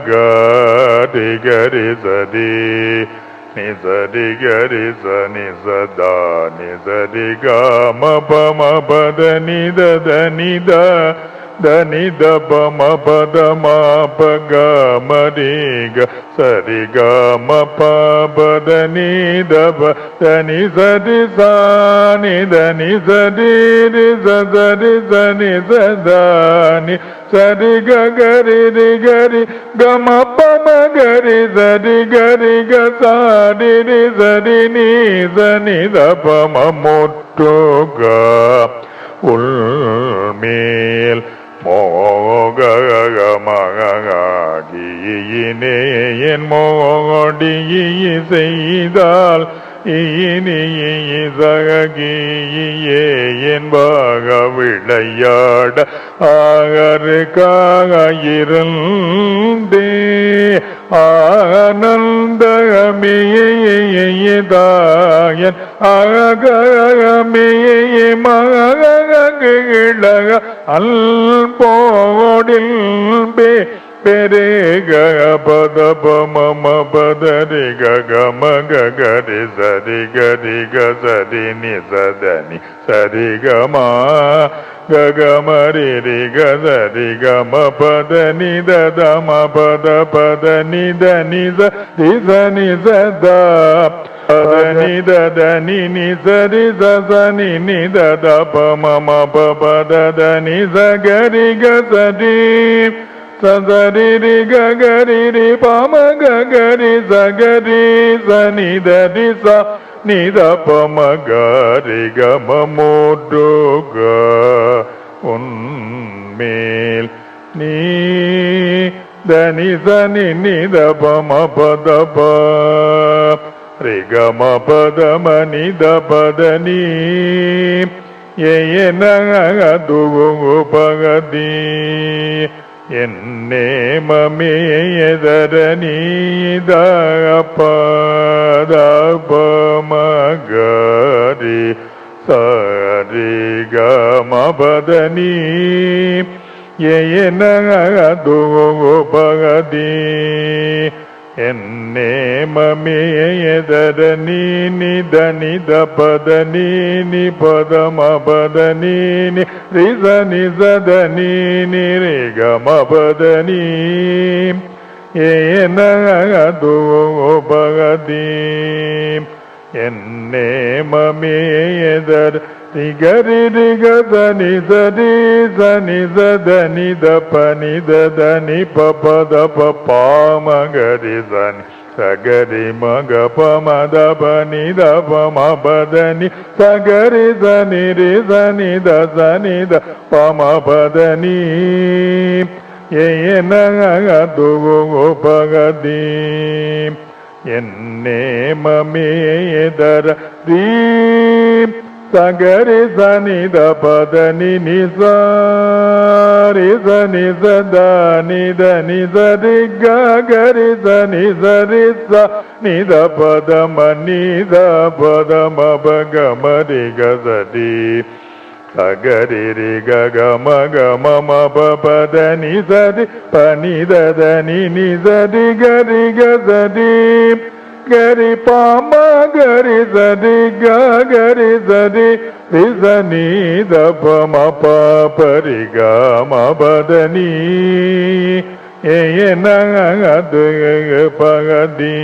gari gari sadi ni sadi gari sa ni sada ni sadi ga ma pa da ni da da ni da pa ma pa da ma pa ga ma ri ga sa ri ga ma pa da ni da pa da ni sa di sa ni da ni sa di ri sa sa ni sa da ni sa ri ga ri ga ma pa ma ga ri sa ri ga sa ri sa ni da pa ma motto ga ulmil moga ga ma ga giyine en modi seidal இனி சககியே என்பாக விளையாட ஆகருக்காக இருந்தே ஆனந்தமியதாயன் ஆகமிய மகிழக அல்போடில் பே பெரேக பத பம பதரி கம கரி சரி கரி கரி நி சதனி சரி comma கமரி ரி கரி கம பத நித தம பத பத நித நித நிசனி சதா நித தனி நி சரி சனி நித தப மம பத தனி சகரி கரி சரி ரி கரி ரி பம கரி சகரி சனி தரி ச நித பம கரி கம மோட்டுக உன்மேல் நீ தனி சனி நித பம பத ப ரி கம பத மனி த பத நீ ஏன துகு பகதி என்னே மமேயதரனீத பத பமகரி சரி கமபதனி ஏன துபகதி என்னே மமேயதரனி நித நித பதனி நி பதம பதனி நி ரிச நிசதனி நி ரி கம பதனி ஏன துபகதி என்னே மமேயதர நிகரி நிகதனி சரி சனி சதனி தபனி தனி பபத பாமகரி சனி சகரி மக பமத பனி தப மபதனி சகரி சனி ரி சனி தனி த பம பதனி ஏன துபகதி என்னே மமேயதர தீ சகரி சனி த பதனி நிசாரி சனி சதனி தனி சரி கரி சனி சரி ச நித பதம நித பதம பகமரி கசடி சகரி ரி கம கம பத நி சரி பனி தனி நி சரி கரி கசடி கரி பாம கரி சரி கரி சரி ரிசனி தப மப பரி கம பதனி ஏன பகதி